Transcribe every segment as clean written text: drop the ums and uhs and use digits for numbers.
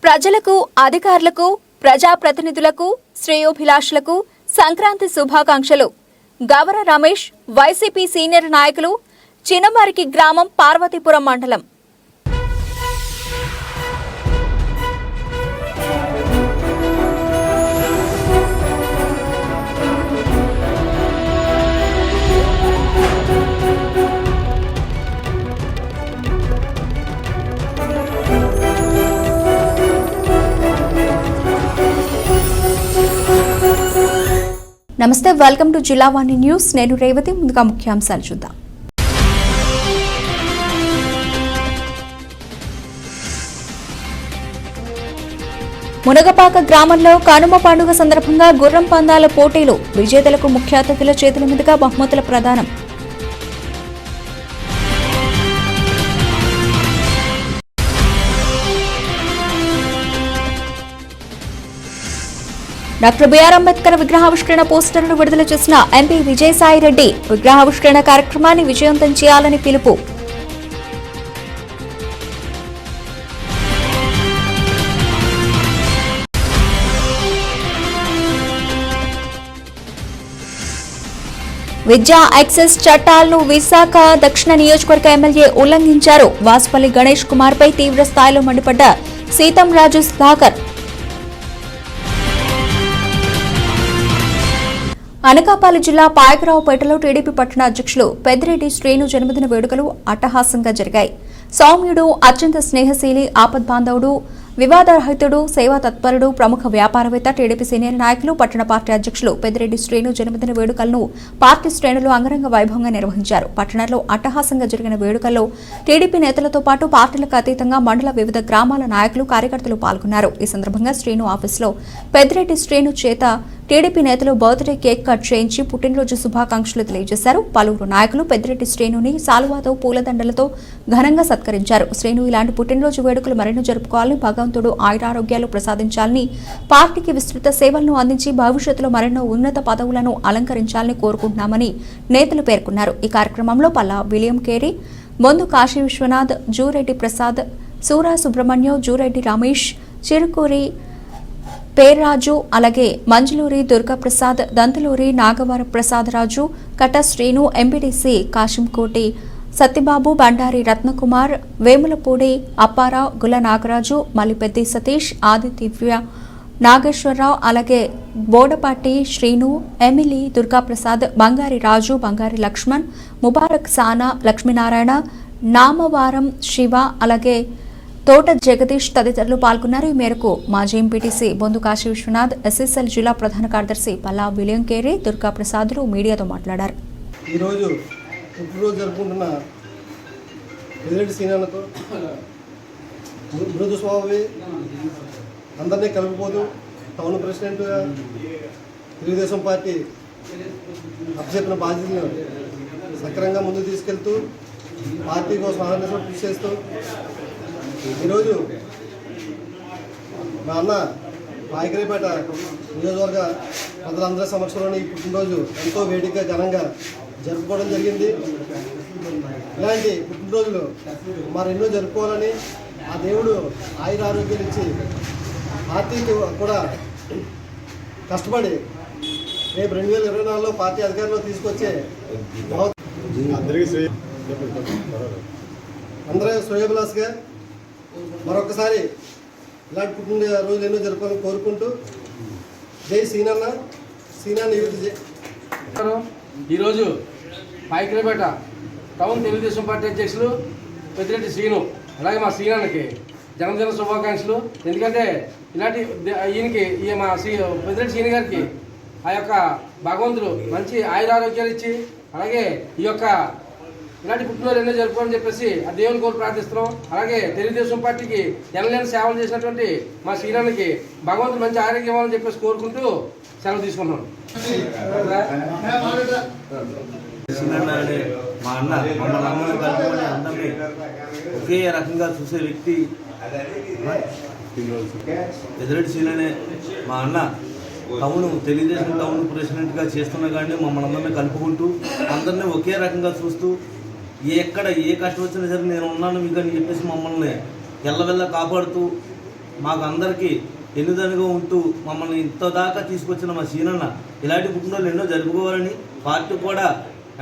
ప్రజలకు, అధికారులకు, ప్రజాప్రతినిధులకు, శ్రేయోభిలాషులకు సంక్రాంతి శుభాకాంక్షలు. గవర రమేష్, వైసీపీ సీనియర్ నాయకులు, చినమరికి గ్రామం, పార్వతీపురం మండలం. నమస్తే, వెల్కమ్ టు జిల్లావాణి న్యూస్. నేను రేవతి. ముందుగా ముఖ్యాంశాలు చూద్దాం. మునగపాక గ్రామంలో కనుమ పండుగ సందర్భంగా గుర్రం పందాల పోటీలు. విజేతలకు ముఖ్య అతిథుల చేతుల మీదుగా బహుమతుల ప్రదానం. డాక్టర్ బిఆర్ అంబేద్కర్ విగ్రహావిష్కరణ పోస్టర్ను విడుదల చేసిన ఎంపీ విజయసాయిరెడ్డి విగ్రహావిష్కరణ కార్యక్రమాన్ని విజయవంతం చేయాలని పిలుపు. విద్యా యాక్సెస్ చట్టాలను విశాఖ దక్షిణ నియోజకవర్గ ఎమ్మెల్యే ఉల్లంఘించారు. వాసుపల్లి గణేష్ కుమార్ పై తీవ్ర స్థాయిలో మండిపడ్డ సీతంరాజు సుధాకర్. అనకాపల్లి జిల్లా పాయకరావుపేటలో టీడీపీ పట్టణ అధ్యక్షులు పెద్దిరెడ్డి శ్రీను జన్మదిన వేడుకలు అట్టహాసంగా జరిగాయి. సౌమ్యుడు, అత్యంత స్నేహశీలి, ఆపద్బాంధవుడు, వివాదరహితుడు, సేవా తత్పరుడు, ప్రముఖ వ్యాపారవేత్త, టీడీపీ సీనియర్ నాయకులు, పట్టణ పార్టీ అధ్యక్షులు పెద్దిరెడ్డి శ్రీను జన్మదిన వేడుకలను పార్టీ శ్రేణులు అంగరంగ వైభవంగా నిర్వహించారు. పట్టణంలో అట్టహాసంగా జరిగిన వేడుకల్లో టీడీపీ నేతలతో పాటు పార్టీలకు అతీతంగా మండల వివిధ గ్రామాల నాయకులు, కార్యకర్తలు పాల్గొన్నారు. ఈ సందర్భంగా శ్రీను ఆఫీసులో పెద్దిరెడ్డి శ్రీను చేత టీడీపీ నేతలు బర్త్డే కేక్ కట్ చేయించి పుట్టినరోజు శుభాకాంక్షలు తెలియజేశారు. పలువురు నాయకులు పెద్దిరెడ్డి శ్రీనుని సాలువాతో, పూలదండలతో ఘనంగా సత్కరించారు. శ్రీను ఇలాంటి పుట్టినరోజు వేడుకలు మరెన్నో జరుపుకోవాలని, భగవంతుడు ఆయురారోగ్యాలు ప్రసాదించాలని, పార్టీకి విస్తృత సేవలను అందించి భవిష్యత్తులో మరెన్నో ఉన్నత పదవులను అలంకరించాలని కోరుకుంటున్నామని నేతలు పేర్కొన్నారు. ఈ కార్యక్రమంలో పల్లా విలియం కేరీ, బొందు కాశీ విశ్వనాథ్, జూరెడ్డి ప్రసాద్, సూరా సుబ్రహ్మణ్యం, జూరెడ్డి రమేష్, చిరుకూరి పేర్రాజు, అలాగే మంజులూరి దుర్గాప్రసాద్, దంతలూరి నాగవర ప్రసాదరాజు, కట శ్రీను, ఎంపీడీసీ కాశంకోటి సత్యబాబు, బండారి రత్నకుమార్, వేములపూడి అప్పారావు, గుల నాగరాజు, మల్లిపెద్ది సతీష్, ఆది దివ్య నాగేశ్వరరావు, అలాగే బోడపాటి శ్రీను, ఎమిలీ దుర్గాప్రసాద్, బంగారి రాజు, బంగారి లక్ష్మణ్, ముబారక్ సానా, లక్ష్మీనారాయణ, నామవారం శివ, అలాగే తోట జగదీష్ తదితరులు పాల్గొన్నారు. ఈ మేరకు మాజీ ఎంపీటీసీ బొందు కాశీ విశ్వనాథ్, ఎస్ఎస్ఎల్ జిల్లా ప్రధాన కార్యదర్శి పల్లా విలియం కేరీ, దుర్గాప్రసాద్లు మీడియాతో మాట్లాడారు. ఈరోజు పుట్టినరోజు జరుపుకుంటున్న పెద్దిరెడ్డి సీనియర్లతో మృదు స్వామి అందరినీ కలుపుకోదు టౌన్ ప్రెసిడెంట్గా తెలుగుదేశం పార్టీ అప్పచెప్పిన బాధ్యతలను సక్రమంగా ముందుకు తీసుకెళ్తూ పార్టీ కోసం ఆనందంగా కృషి చేస్తూ ఈరోజు మా అన్న పాయకరావుపేట నియోజకవర్గ ప్రజలందరి సమక్షంలోని ఈ పుట్టినరోజు ఎంతో వేడికగా ఘనంగా జరుపుకోవడం జరిగింది. ఇలాంటి పుట్టినరోజులు మరెన్నో జరుపుకోవాలని ఆ దేవుడు ఆయుర ఆరోగ్యాలు ఇచ్చి పార్టీకి కూడా కష్టపడి రేపు 2024లో పార్టీ అధికారంలో తీసుకొచ్చే అందరూ శ్రేయోభిలాషగా మరొకసారి ఇలాంటి పుట్టినరోజులు ఎన్నో జరుపుకోవాలని కోరుకుంటూ జై సీనన్న, సీనాన్ని నివృత్తి. ఈరోజు పాయకరావుపేట టౌన్ తెలుగుదేశం పార్టీ అధ్యక్షులు పెద్దిరెడ్డి శ్రీను, అలాగే మా శ్రీనాన్నకి జన్మదిన శుభాకాంక్షలు. ఎందుకంటే ఇలాంటి ఈయనకి మా పెద్దిరెడ్డి శ్రీను గారికి ఆ యొక్క భగవంతుడు మంచి ఆయురారోగ్యాలు ఇచ్చి, అలాగే ఈ యొక్క ఇలాంటి పుట్టినరోజు ఎన్నో జరుపుకోవాలని చెప్పేసి ఆ దేవుని కోరి ప్రార్థిస్తున్నాం. అలాగే తెలుగుదేశం పార్టీకి ఎనలేని సేవలు చేసినటువంటి మా శ్రీరానికి భగవంతుడు మంచి ఆరోగ్యం ఇవ్వాలని చెప్పేసి కోరుకుంటూ సెలవు తీసుకున్నాం. మా అన్న మమ్మల్ని అందరినీ కలుపుకొని అందరినీ ఒకే రకంగా చూసే వ్యక్తి పెద్దిరెడ్డి శ్రీనే. మా అన్న టౌన్ తెలుగుదేశం టౌన్ ప్రెసిడెంట్గా చేస్తున్నా కానీ మమ్మల్ని అందరినీ కలుపుకుంటూ అందరినీ ఒకే రకంగా చూస్తూ ఎక్కడ ఏ కష్టం వచ్చినా సరే నేను ఉన్నాను మీకు అని చెప్పేసి మమ్మల్ని ఎల్లవెల్ల కాపాడుతూ మాకు అందరికీ ఎన్నుదనుగా ఉంటూ మమ్మల్ని ఇంత దాకా తీసుకొచ్చిన మా సీనన్న ఇలాంటి పుట్టినరోజులు ఎన్నో జరుపుకోవాలని పార్టీ కూడా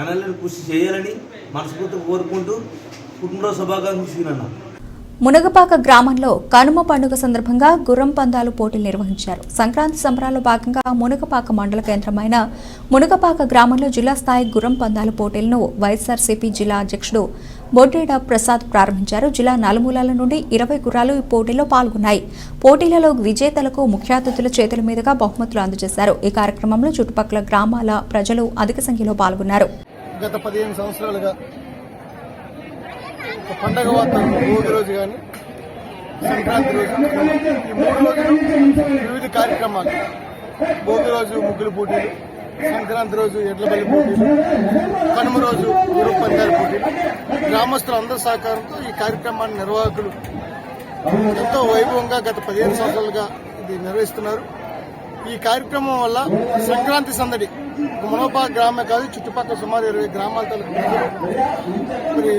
ఎనలేని కృషి చేయాలని మనస్ఫూర్తిగా కోరుకుంటూ పుట్టినరోజు శుభాకాంక్షలు సీనన్న. మునగపాక గ్రామంలో కనుమ పండుగ సందర్భంగా గుర్రం పందాలు పోటీలు నిర్వహించారు. సంక్రాంతి సంబరాల్లో భాగంగా మునగపాక మండల కేంద్రమైన మునగపాక గ్రామంలో జిల్లా స్థాయి గుర్రం పందాల పోటీలను వైఎస్ఆర్సీపీ జిల్లా అధ్యక్షుడు బొడ్డేడ ప్రసాద్ ప్రారంభించారు. జిల్లా నలుమూలల నుండి 20 గుర్రాలు ఈ పోటీలో పాల్గొన్నాయి. పోటీలలో విజేతలకు ముఖ్య అతిథుల చేతుల మీదుగా బహుమతులు అందజేశారు. ఈ కార్యక్రమంలో చుట్టుపక్కల గ్రామాల ప్రజలు అధిక సంఖ్యలో పాల్గొన్నారు. గత 15 సంవత్సరాలుగా పండగ వాతావరణం భోగి రోజు కానీ సంక్రాంతి రోజు ఈ 3 రోజులు వివిధ కార్యక్రమాలు. భోగి రోజు ముగ్గుల పోటీలు, సంక్రాంతి రోజు ఎడ్ల బలి పోటీలు, కనుమ రోజు గుర్రం పందాల పోటీలు. గ్రామస్తులు అందరి సహకారంతో ఈ కార్యక్రమాన్ని నిర్వాహకులు ఎంతో వైభవంగా గత 15 సంవత్సరాలుగా ఇది నిర్వహిస్తున్నారు. ఈ కార్యక్రమం వల్ల సంక్రాంతి సందడి మునగపాక గ్రామే కాదు, చుట్టుపక్కల సుమారు 20 గ్రామాల తరపు మరి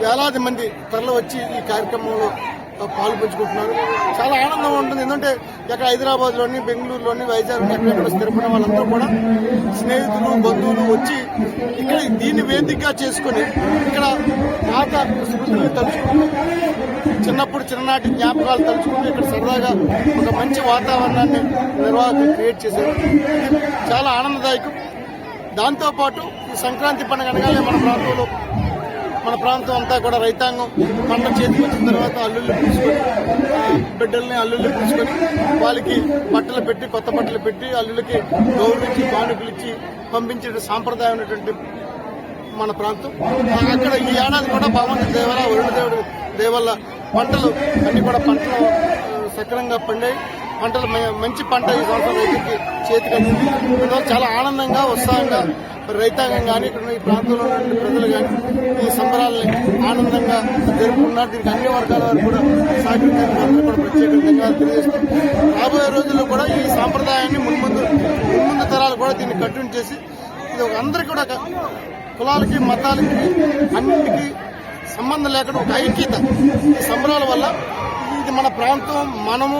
వేలాది మంది తరలి వచ్చి ఈ కార్యక్రమంలో పాలు పంచుకుంటున్నారు. చాలా ఆనందంగా ఉంటుంది. ఎందుకంటే ఇక్కడ హైదరాబాద్లోని, బెంగళూరులోని, వైజాగ్లోని ఎక్కడెక్కడ స్థిరపడిన వాళ్ళందరూ కూడా స్నేహితులు, బంధువులు వచ్చి ఇక్కడ దీన్ని వేదికగా చేసుకుని ఇక్కడ పాత స్మృతులను తలుచుకుంటూ, చిన్నప్పుడు చిన్ననాటి జ్ఞాపకాలు తలుచుకుంటూ ఇక్కడ సరదాగా ఒక మంచి వాతావరణాన్ని నిర్వాహకులు క్రియేట్ చేశారు. ఇది చాలా ఆనందదాయకం. దాంతోపాటు ఈ సంక్రాంతి పండుగ అనగానే మన ప్రాంతం అంతా కూడా రైతాంగం పంట చేతికి వచ్చిన తర్వాత అల్లుళ్ళు పిలుచుకొని, బిడ్డల్ని అల్లుళ్ళు పిలుచుకొని వాళ్ళకి బట్టలు పెట్టి, కొత్త బట్టలు పెట్టి, అల్లుళ్ళకి గౌరవించి, కానుకలు ఇచ్చి పంపించే సాంప్రదాయం ఉన్నటువంటి మన ప్రాంతం. అక్కడ ఈ ఏడాది కూడా భగవంతుడి దేవర, వరుణ దేవుడి దేవల్ల పంటలు అన్ని కూడా పంటలు సక్రమంగా పండాయి. పంటలు మంచి పంట ఈ సంవత్సరం రైతుకి చేతికి అందింది. చాలా ఆనందంగా, ఉత్సాహంగా రైతాంగం కానీ, ఇక్కడ ఈ ప్రాంతంలో ఉన్న ప్రజలు కానీ ఈ సంబరాలని ఆనందంగా జరుపుకున్నారు. దీనికి అన్ని వర్గాల వారు కూడా సహకరించారు. కూడా ప్రత్యేక ధన్యవాదాలు తెలియజేస్తూ రాబోయే రోజుల్లో కూడా ఈ సాంప్రదాయాన్ని మున్ముందు తరాలు కూడా దీన్ని కంటిన్యూ చేసి ఇది అందరికీ కూడా కులాలకి, మతాలకి, అన్నింటికి సంబంధం లేకుండా ఒక ఐక్యత ఈ సంబరాల వల్ల ఇది మన ప్రాంతం, మనము,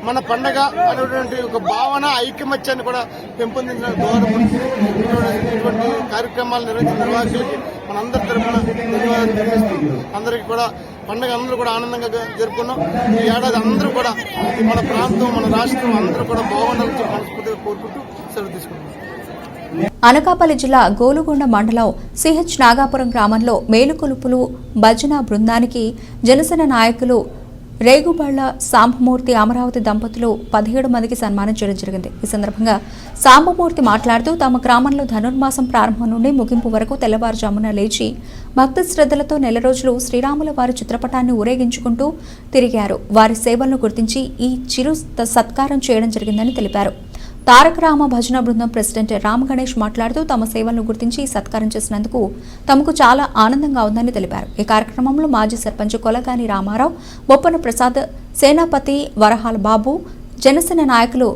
మన పండగ అనేటువంటి ఒక భావన, ఐకమత్యాన్ని కూడా పెంపొందించడానికి దోహదపడుతుంది. ఇటువంటి కార్యక్రమాలు నిర్వహించిన నిర్వాహకులకి మనందరి తరఫున ధన్యవాదాలు తెలియజేస్తుంది. అందరికీ కూడా పండుగ అందరూ కూడా ఆనందంగా జరుపుకున్నాం. ఈ ఏడాది అందరూ కూడా మన ప్రాంతం, మన రాష్ట్రం అందరూ కూడా బాగుండాలని మనస్ఫూర్తిగా కోరుకుంటూ సెలవు తీసుకుంటున్నాం. అనకాపల్లి జిల్లా గోలుగొండ మండలం సిహెచ్ నాగాపురం గ్రామంలో మేలుకొలుపులు భజన బృందానికి జనసేన నాయకులు రేగుబళ్ల సాంబమూర్తి, అమరావతి దంపతులు 17 మందికి సన్మానించడం జరిగింది. ఈ సందర్భంగా సాంబమూర్తి మాట్లాడుతూ తమ గ్రామంలో ధనుర్మాసం ప్రారంభం నుండి ముగింపు వరకు తెల్లవారుజామున లేచి భక్తి శ్రద్ధలతో నెల రోజులు శ్రీరాముల వారి చిత్రపటాన్ని ఊరేగించుకుంటూ తిరిగారు. వారి సేవలను గుర్తించి ఈ చిరు సత్కారం చేయడం జరిగిందని తెలిపారు. తారక రామ భజన బృందం ప్రెసిడెంట్ రామ్ గణేష్ మాట్లాడుతూ తమ సేవలను గుర్తించి సత్కారం చేసినందుకు తమకు చాలా ఆనందంగా ఉందని తెలిపారు. ఈ కార్యక్రమంలో మాజీ సర్పంచ్ కొలగాని రామారావు, బొప్పన ప్రసాద్, సేనాపతి వరహాల బాబు, జనసేన నాయకులు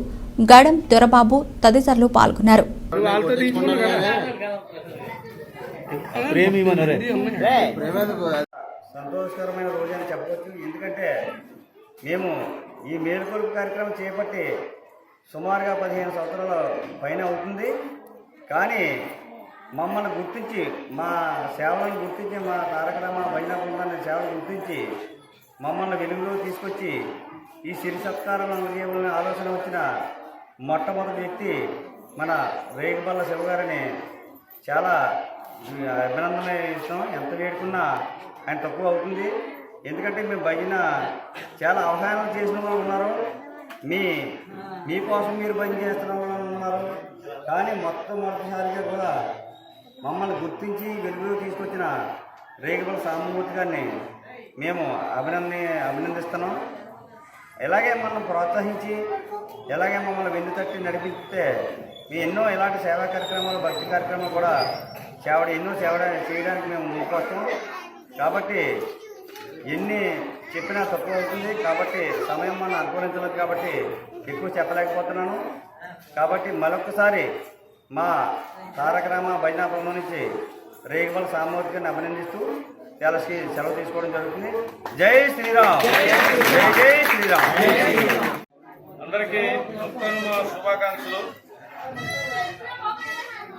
గడం దొరబాబు తదితరులు పాల్గొన్నారు. సంతోషకరమైన రోజు అని చెప్పవచ్చు. ఎందుకంటే మేము ఈ మేలుకొలుపు కార్యక్రమం చేపట్టి సుమారుగా 15 సంవత్సరాల పైన అవుతుంది. కానీ మమ్మల్ని గుర్తించి, మా సేవలను గుర్తించి, మా తారక రామ భజన బృందాన్ని సేవలు గుర్తించి మమ్మల్ని వెలుగులో తీసుకొచ్చి ఈ సిరి సత్కారం అందజేయాలని ఆలోచన వచ్చిన మొట్టమొదటి వ్యక్తి మన రేగుబల్ల శివగారని చాలా అభినందన ఇస్తాం. ఎంత వేడుకున్నా ఆయన తక్కువ అవుతుంది. ఎందుకంటే మేము భజన చాలా అవగాహన చేసిన వాళ్ళు ఉన్నారు, మీకోసం మీరు భజన చేస్తున్న వాళ్ళు ఉన్నారు. కానీ మొట్టమొదటిసారిగా కూడా మమ్మల్ని గుర్తించి వెలుగులో తీసుకొచ్చిన రేగుబల్ల సాంబమూర్తి గారిని మేము అభినందిస్తున్నాం. ఇలాగే మనల్ని ప్రోత్సహించి, ఎలాగే మమ్మల్ని వెన్ను తట్టి నడిపిస్తే మేము ఎన్నో ఇలాంటి సేవా కార్యక్రమాలు, భక్తి కార్యక్రమాలు కూడా ఎన్నో సేవ చేయడానికి మేము ముందుకొస్తాం. కాబట్టి ఎన్ని చెప్పినా తక్కువ అవుతుంది. కాబట్టి సమయం మనం అనుకూలించలేదు, కాబట్టి ఎక్కువ చెప్పలేకపోతున్నాను. కాబట్టి మరొకసారి మా తారక రామ భజన బృందం నుంచి రేగుబల్ల సాంబమూర్తి గారిని అభినందిస్తూ సెలవు తీసుకోవడం జరుగుతుంది. జై శ్రీరామ్, జై జై శ్రీరామ్. అందరికీ నూతన శుభాకాంక్షలు.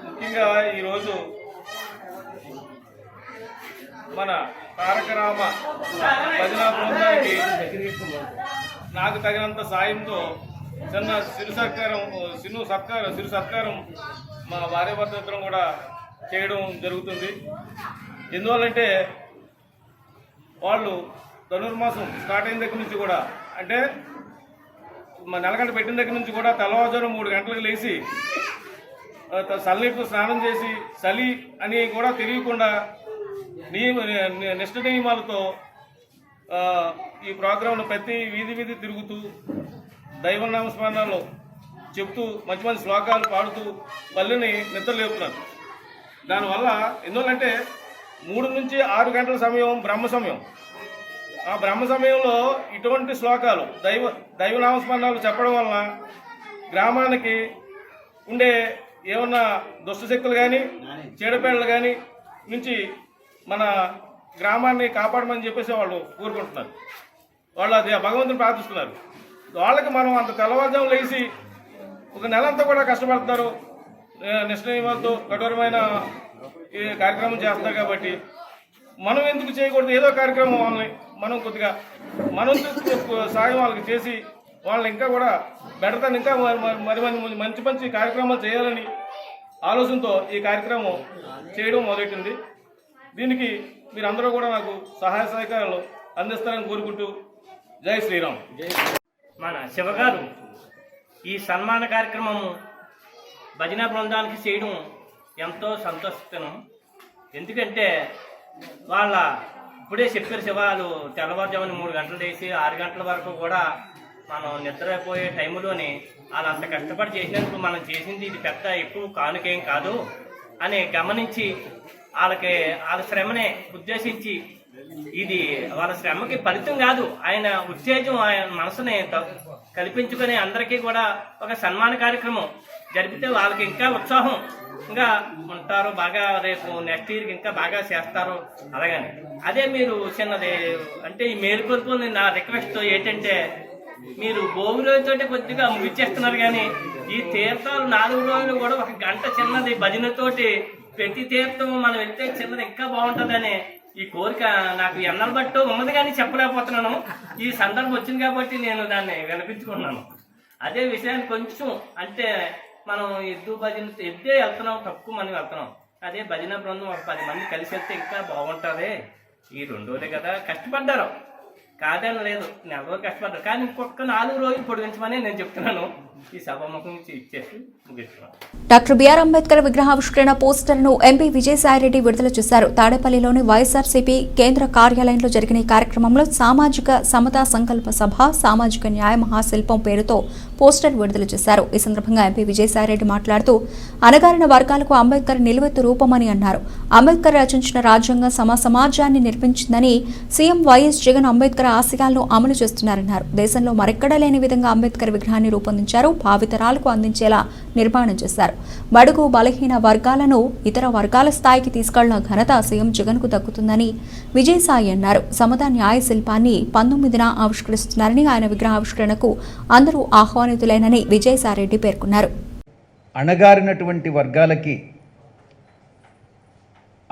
ముఖ్యంగా ఈరోజు మన తారక రామ భజన బృందానికి నాకు తగినంత సాయంతో చిన్న సిరు సత్కారం మా భార్య భర్తలు కూడా చేయడం జరుగుతుంది. ఎందువల్లంటే వాళ్ళు ధనుర్మాసం స్టార్ట్ అయిన దగ్గర నుంచి కూడా, అంటే నెలగంట పెట్టిన దగ్గర నుంచి కూడా తెల్లవారుజాము 3 గంటలకు లేచి చల్లనీటితో స్నానం చేసి చలి అని కూడా తెలియకుండా నిష్ఠ నియమాలతో ఈ ప్రోగ్రాంను ప్రతి వీధి తిరుగుతూ దైవనామ స్మరణలో చెప్తూ మంచి మంచి శ్లోకాలు పాడుతూ పల్లెని నిద్రలేపుతున్నారు. దానివల్ల ఎందువల్లంటే 3 నుంచి 6 గంటల సమయం బ్రహ్మ సమయం. ఆ బ్రహ్మ సమయంలో ఇటువంటి శ్లోకాలు దైవనామస్మరణాలు చెప్పడం వలన గ్రామానికి ఉండే ఏమన్నా దుష్టశక్తులు కానీ చీడపేడలు కానీ నుంచి మన గ్రామాన్ని కాపాడమని చెప్పేసి వాళ్ళు కోరుకుంటున్నారు. వాళ్ళు అది భగవంతుని ప్రార్థిస్తున్నారు. వాళ్ళకి మనం అంత తెల్లవారుజాము లేచి ఒక నెలంతా కూడా కష్టపడుతున్నారు, నిష్ఠ నియమాలతో కఠోరమైన ఈ కార్యక్రమం చేస్తున్నారు. కాబట్టి మనం ఎందుకు చేయకూడదు? ఏదో కార్యక్రమం వాళ్ళని మనం కొద్దిగా మనం సాయం వాళ్ళకి చేసి వాళ్ళని ఇంకా కూడా బెటర్తని ఇంకా మంచి మంచి కార్యక్రమాలు చేయాలని ఆలోచనతో ఈ కార్యక్రమం చేయడం మొదలెట్టింది. దీనికి మీరందరూ కూడా నాకు సహాయ సహకారాలు అందిస్తారని కోరుకుంటూ జై శ్రీరామ్. మన శివగారు ఈ సన్మాన కార్యక్రమము భజన బృందానికి చేయడం ఎంతో సంతోషిస్తున్నాం. ఎందుకంటే వాళ్ళ ఇప్పుడే చెప్పారు శివాలు తెల్లవారుజామున 3 గంటలు వేసి 6 గంటల వరకు కూడా మనం నిద్రపోయే టైంలోని వాళ్ళు అంత కష్టపడి చేసినందుకు మనం చేసింది ఇది పెద్ద ఎక్కువ కానుకేం కాదు అని గమనించి వాళ్ళ శ్రమనే ఉద్దేశించి ఇది వాళ్ళ శ్రమకి ఫలితం కాదు, ఆయన ఉత్తేజం ఆయన మనసుని కల్పించుకొని అందరికీ కూడా ఒక సన్మాన కార్యక్రమం జరిపితే వాళ్ళకి ఇంకా ఉత్సాహం ఇంకా ఉంటారు, బాగా రేపు నెక్స్ట్ ఇయర్కి ఇంకా బాగా చేస్తారు. అలాగని అదే మీరు చిన్నది అంటే ఈ మేలుకొల్పుని నా రిక్వెస్ట్ ఏంటంటే మీరు భోగి రోజుతోటి కొద్దిగా ముగిచ్చేస్తున్నారు, కానీ ఈ తీర్థాలు 4 రోజులు కూడా 1 గంట చిన్నది భజనతోటి ప్రతి తీర్థం మనం వెళ్తే చిన్నది ఇంకా బాగుంటుందని ఈ కోరిక నాకు ఎన్నలు బట్టు ఉన్నది కానీ చెప్పలేకపోతున్నాను. ఈ సందర్భం వచ్చింది కాబట్టి నేను దాన్ని వినిపించుకున్నాను. అదే విషయాన్ని కొంచెం అంటే మనం ఎద్దే వెళ్తున్నాం, తక్కువ మంది వెళ్తున్నాం. అదే భజన బృందం ఒక 10 మంది కలిసి వెళ్తే ఇంకా బాగుంటుంది. ఈ 2 రోజులే కదా కష్టపడ్డారు, కాదని లేదు, నెల రోజులు కష్టపడ్డారు, కానీ ఇంకొక 4 రోజులు పొడిగించమని నేను చెప్తున్నాను. ఈ సభాముఖం నుంచి ఇచ్చేసి ముగిస్తున్నాను. డాక్టర్ బిఆర్ అంబేద్కర్ విగ్రహావిష్కరణ పోస్టర్ను ఎంపీ విజయసాయిరెడ్డి విడుదల చేశారు. తాడేపల్లిలోని వైఎస్ఆర్సీపీ కేంద్ర కార్యాలయంలో జరిగిన ఈ కార్యక్రమంలో సామాజిక సమతా సంకల్ప సభ సామాజిక న్యాయ మహాశిల్పం పేరుతో పోస్టర్ విడుదల చేశారు. ఈ సందర్భంగా ఎంపీ విజయసాయిరెడ్డి మాట్లాడుతూ అణగారిన వర్గాలకు అంబేద్కర్ నిలువెత్తు రూపమని అన్నారు. అంబేద్కర్ రచించిన రాజ్యాంగం సమాజాన్ని నిర్మించిందని, సీఎం వైఎస్ జగన్ అంబేద్కర్ ఆశయాలను అమలు చేస్తున్నారన్నారు. దేశంలో మరెక్కడా లేని విధంగా అంబేద్కర్ విగ్రహాన్ని రూపొందించారు, భావితరాలకు అందించేలా నిర్మాణం చేశారు. బడుగు బలహీన వర్గాలను ఇతర వర్గాల స్థాయికి తీసుకెళ్లిన ఘనత సీఎం జగన్ కు దక్కుతుందని విజయసాయి అన్నారు. సమతా న్యాయ శిల్పాన్ని 19న ఆవిష్కరిస్తున్నారని, ఆయన విగ్రహావిష్కరణకు అందరూ ఆహ్వానితులేనని విజయసాయిరెడ్డి పేర్కొన్నారు. అణగారినటువంటి వర్గాలకి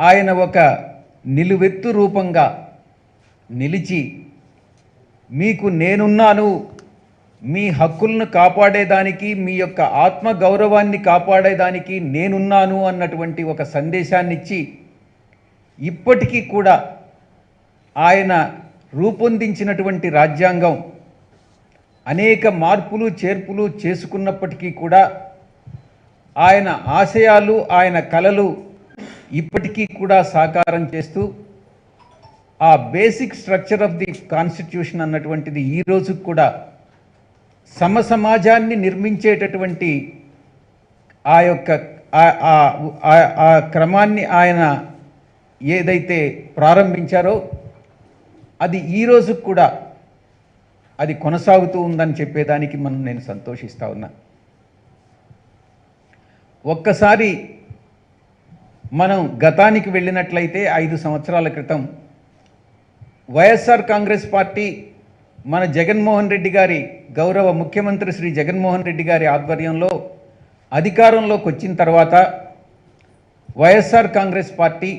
ఆయన ఒక నిలువెత్తు రూపంగా నిలిచి మీకు నేనున్నాను, మీ హక్కులను కాపాడేదానికి, మీ యొక్క ఆత్మగౌరవాన్ని కాపాడేదానికి నేనున్నాను అన్నటువంటి ఒక సందేశాన్ని ఇచ్చి ఇప్పటికీ కూడా ఆయన రూపొందించినటువంటి రాజ్యాంగం అనేక మార్పులు చేర్పులు చేసుకున్నప్పటికీ కూడా ఆయన ఆశయాలు, ఆయన కలలు ఇప్పటికీ కూడా సాకారం చేస్తూ ఆ basic structure of the constitution అన్నటువంటిది ఈ రోజు కూడా సమసమాజాన్ని నిర్మించేటటువంటి ఆ యొక్క ఆ క్రమాన్ని ఆయన ఏదైతే ప్రారంభించారో అది ఈ రోజు కూడా అది కొనసాగుతూ ఉందని చెప్పేదానికి నేను సంతోషిస్తా ఉన్నా. ఒక్కసారి మనం గతానికి వెళ్ళినట్లయితే 5 సంవత్సరాల క్రితం వైఎస్ఆర్ కాంగ్రెస్ పార్టీ మన జగన్మోహన్ రెడ్డి గారి గౌరవ ముఖ్యమంత్రి శ్రీ జగన్మోహన్ రెడ్డి గారి ఆధ్వర్యంలో అధికారంలోకి వచ్చిన తర్వాత వైఎస్ఆర్ కాంగ్రెస్ పార్టీ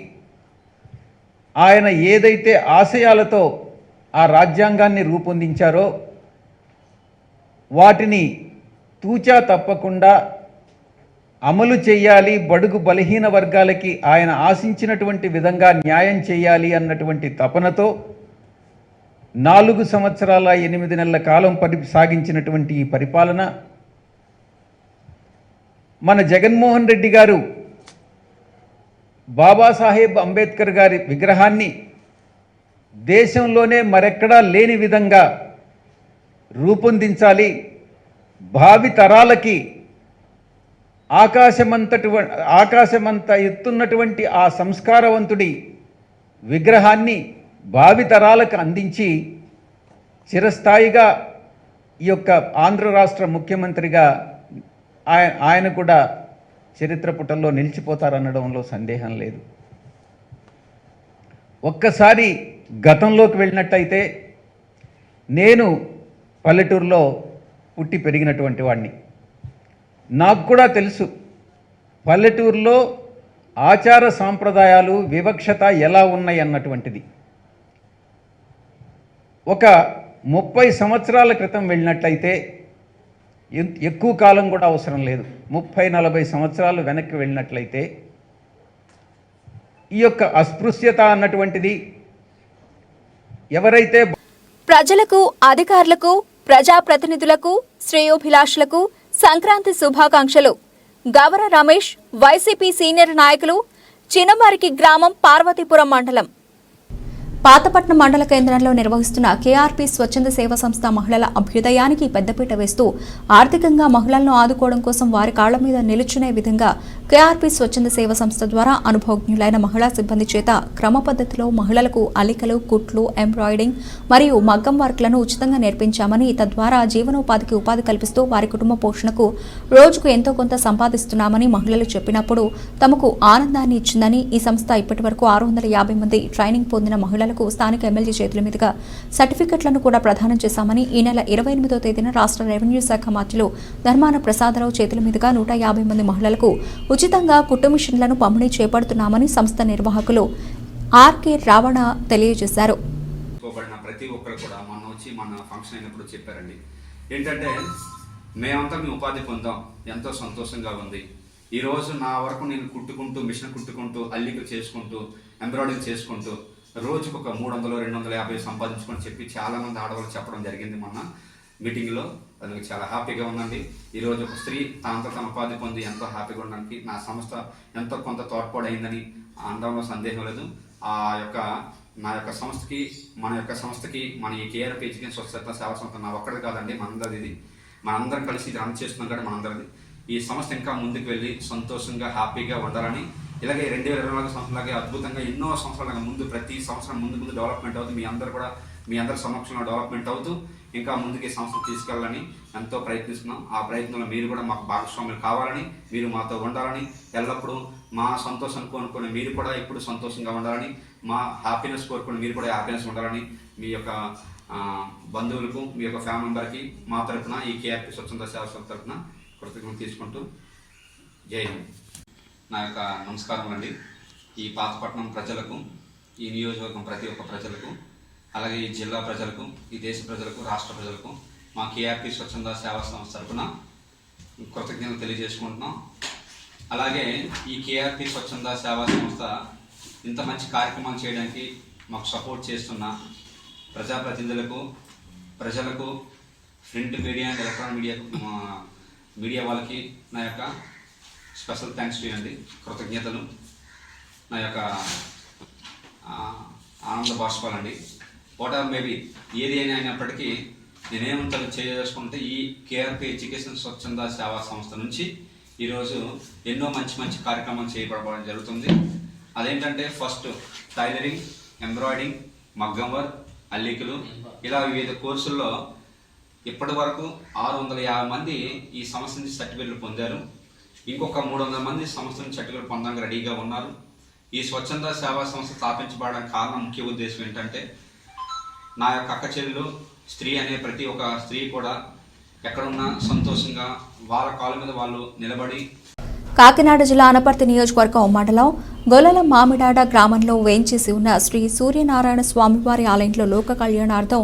ఆయన ఏదైతే ఆశయాలతో ఆ రాజ్యాంగాన్ని రూపొందించారో వాటిని తూచా తప్పకుండా అమలు చేయాలి, బడుగు బలహీన వర్గాలకి ఆయన ఆశించినటువంటి విధంగా న్యాయం చేయాలి అన్నటువంటి తపనతో 4 సంవత్సరాల 8 నెలల కాలం సాగించినటువంటి ఈ పరిపాలన మన జగన్మోహన్ రెడ్డి గారు బాబాసాహెబ్ అంబేద్కర్ గారి విగ్రహాన్ని దేశంలోనే మరెక్కడా లేని విధంగా రూపొందించాలి, భావి తరాలకి ఆకాశమంత ఎత్తున్నటువంటి ఆ సంస్కారవంతుడి విగ్రహాన్ని భావి తరాలకు అందించి చిరస్థాయిగా ఈ యొక్క ఆంధ్ర రాష్ట్ర ముఖ్యమంత్రిగా ఆయన కూడా చరిత్ర పుటల్లో నిలిచిపోతారనడంలో సందేహం లేదు. ఒక్కసారి గతంలోకి వెళ్ళినట్టయితే నేను పల్లెటూరులో పుట్టి పెరిగినటువంటి వాడిని. నాకు కూడా తెలుసు పల్లెటూరులో ఆచార సాంప్రదాయాలు వివక్షత ఎలా ఉన్నాయి అన్నటువంటిది. ఒక 30 సంవత్సరాల క్రితం వెళ్ళినట్లయితే, ఎక్కువ కాలం కూడా అవసరం లేదు, 30-40 సంవత్సరాలు వెనక్కి వెళ్ళినట్లయితే ఈ యొక్క అస్పృశ్యత అన్నటువంటిది ఎవరైతే ప్రజలకు, అధికారులకు, ప్రజాప్రతినిధులకు, శ్రేయోభిలాషులకు సంక్రాంతి శుభాకాంక్షలు. గవర రమేష్, వైసీపీ సీనియర్ నాయకులు, చినమరికి గ్రామం, పార్వతీపురం మండలం. పాతపట్నం మండల కేంద్రంలో నిర్వహిస్తున్న కేఆర్పీ స్వచ్ఛంద సేవా సంస్థ మహిళల అభ్యుదయానికి పెద్దపీట వేస్తూ ఆర్థికంగా మహిళలను ఆదుకోవడం కోసం వారి కాళ్ల మీద నిలుచునే విధంగా కేఆర్పీ స్వచ్ఛంద సేవా సంస్థ ద్వారా అనుభవజ్ఞులైన మహిళా సిబ్బంది చేత క్రమ పద్ధతిలో మహిళలకు అల్లికలు, కుట్లు, ఎంబ్రాయిడింగ్ మరియు మగ్గం వర్క్లను ఉచితంగా నేర్పించామని, తద్వారా జీవనోపాధికి ఉపాధి కల్పిస్తూ వారి కుటుంబ పోషణకు రోజుకు ఎంతో కొంత సంపాదిస్తున్నామని మహిళలు చెప్పినప్పుడు తమకు ఆనందాన్ని ఇచ్చిందని, ఈ సంస్థ ఇప్పటి వరకు 650 మంది ట్రైనింగ్ పొందిన మహిళలు స్థానిక ఎమ్మెల్యే చేతుల మీదుగా సర్టిఫికెట్లను కూడా ప్రదానం చేశామని, ఈ నెల 28వ తేదీన రాష్ట్ర రెవెన్యూ శాఖ మంత్రులు ధర్మాన ప్రసాదరావు చేతుల మీదుగా 150 మంది మహిళలకు ఉచితంగా కుట్టు మిషన్లను పంపిణీ చేపడుతున్నామని సంస్థ నిర్వాహకులు ఆర్కే రావణ తెలియజేశారు. ప్రతి ఒక్కరు కూడా మొన్న వచ్చి మన ఫంక్షన్ అయినప్పుడు చెప్పారండి, ఏంటంటే మేమంతా మీ ఉపాధి పొందాం, ఎంతో సంతోషంగా ఉంది. ఈరోజు నా వరకు నేను కుట్టుకుంటూ, మిషన్ కుట్టుకుంటూ, అల్లిక చేసుకుంటూ, ఎంబ్రాయిడరీ చేసుకుంటూ రోజుకు ఒక 300-250 సంపాదించుకొని చెప్పి చాలామంది ఆడవాళ్ళు చెప్పడం జరిగింది మొన్న మీటింగ్లో. అది చాలా హ్యాపీగా ఉందండి. ఈరోజు ఒక స్త్రీ తనంతా తన ఉపాధి పొంది ఎంతో హ్యాపీగా ఉండడానికి నా సంస్థ ఎంతో కొంత తోడ్పాడైందని అనడంలో సందేహం లేదు. నా యొక్క సంస్థకి, మన ఈ కేఆర్పీ ఎడ్యుకేషన్ స్వచ్ఛత సేవా సంస్థ నా ఒక్కడిది కాదండి, మనందరిది. ఇది మనందరం కలిసి ఇది రన్ చేస్తున్నాం కాబట్టి మనందరిది. ఈ సంస్థ ఇంకా ముందుకు వెళ్ళి సంతోషంగా హ్యాపీగా ఉండాలని, ఇలాగే 2024 సంవత్సరాలకి అద్భుతంగా ఎన్నో సంవత్సరాల ముందు ప్రతి సంవత్సరం ముందు డెవలప్మెంట్ అవుతూ మీ అందరి సమక్షంలో డెవలప్మెంట్ అవుతూ ఇంకా ముందుకు ఈ సంస్థ తీసుకెళ్ళాలని ఎంతో ప్రయత్నిస్తున్నాం. ఆ ప్రయత్నంలో మీరు కూడా మాకు భాగస్వాములు కావాలని, మీరు మాతో ఉండాలని, ఎల్లప్పుడూ మా సంతోషం కోరుకుని మీరు కూడా ఇప్పుడు సంతోషంగా ఉండాలని, మా హ్యాపీనెస్ కోరుకుని మీరు కూడా హ్యాపీనెస్ ఉండాలని మీ యొక్క బంధువులకు, మీ యొక్క ఫ్యామిలీ మెంబర్కి మా తరఫున, ఈ కేఆర్పీ స్వచ్ఛంద సేవా సంస్థ తరఫున కృతజ్ఞతలు తీసుకుంటూ జై హింద్. నా యొక్క నమస్కారం అండి. ఈ పాతపట్నం ప్రజలకు, ఈ నియోజకవర్గం ప్రతి ఒక్క ప్రజలకు, అలాగే ఈ జిల్లా ప్రజలకు, ఈ దేశ ప్రజలకు, రాష్ట్ర ప్రజలకు మా కేఆర్పీ స్వచ్ఛంద సేవా సంస్థ తరఫున కృతజ్ఞతలు తెలియజేసుకుంటున్నాం. అలాగే ఈ కేఆర్పీ స్వచ్ఛంద సేవా సంస్థ ఇంత మంచి కార్యక్రమాలు చేయడానికి మాకు సపోర్ట్ చేస్తున్న ప్రజాప్రతినిధులకు, ప్రజలకు, print media and electronic media వాళ్ళకి నా యొక్క స్పెషల్ థ్యాంక్స్ చేయండి, కృతజ్ఞతలు. నా యొక్క ఆనంద బాష్పాలండి. వాట్ ఆర్ మేబీ ఏది అయినప్పటికీ నేనేమంతా చేసుకుంటే ఈ కేఆర్పీ ఎడ్యుకేషన్ స్వచ్ఛంద సేవా సంస్థ నుంచి ఈరోజు ఎన్నో మంచి కార్యక్రమాలు చేయబడడం జరుగుతుంది. అదేంటంటే ఫస్ట్ టైలరింగ్, ఎంబ్రాయిడింగ్, మగ్గం వర్క్, అల్లికలు, ఇలా వివిధ కోర్సుల్లో ఇప్పటి వరకు 650 మంది ఈ సంస్థ నుంచి సర్టిఫికెట్లు పొందారు. ఇంకొక 300 మంది సంస్థ నుంచి సర్టిఫికెట్ పొందడానికి రెడీగా ఉన్నారు. ఈ స్వచ్ఛంద సేవా సంస్థ స్థాపించబడడానికి కారణం, ముఖ్య ఉద్దేశం ఏంటంటే నా యొక్క అక్క చెల్లెలు స్త్రీ అనే ప్రతి ఒక్క స్త్రీ కూడా ఎక్కడున్నా సంతోషంగా వాళ్ళ కాళ్ళ మీద వాళ్ళు నిలబడి. కాకినాడ జిల్లా అనపర్తి నియోజకవర్గం మండలం గొల్లల మామిడాడ గ్రామంలో వేంచేసి ఉన్న శ్రీ సూర్యనారాయణ స్వామివారి ఆలయంలో లోక కళ్యాణార్థం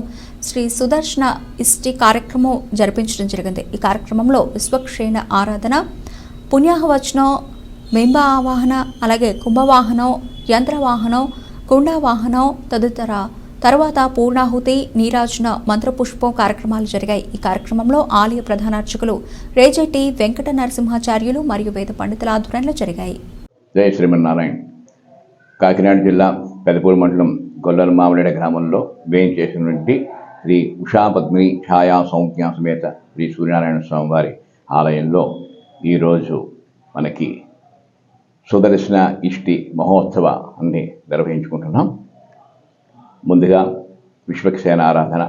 శ్రీ సుదర్శన ఇష్టి కార్యక్రమం జరిపించడం జరిగింది. ఈ కార్యక్రమంలో విశ్వక్షేణ ఆరాధన, పుణ్యాహవచనం, బింబ ఆవాహన, అలాగే కుంభవాహనం, యంత్రవాహనం, కుండవాహనం తర్వాత పూర్ణాహుతి, నీరాజన, మంత్రపుష్పం కార్యక్రమాలు జరిగాయి. ఈ కార్యక్రమంలో ఆలయ ప్రధాన అర్చకులు రేజెట్టి వెంకట నరసింహాచార్యులు మరియు వేద పండితుల ఆధ్వర్యంలో జరిగాయి. జై శ్రీమన్నారాయణ. కాకినాడ జిల్లా పెదపూరు మండలం గొల్లల మామిడాడ గ్రామంలో వేయించేసినటువంటి శ్రీ ఉషా పద్మిని ఛాయా సౌజ్ఞ సమేత శ్రీ సూర్యనారాయణ స్వామివారి ఆలయంలో ఈరోజు మనకి సుదర్శన ఇష్టి మహోత్సవాన్ని నిర్వహించుకుంటున్నాం. ముందుగా విశ్వక్సేన ఆరాధన,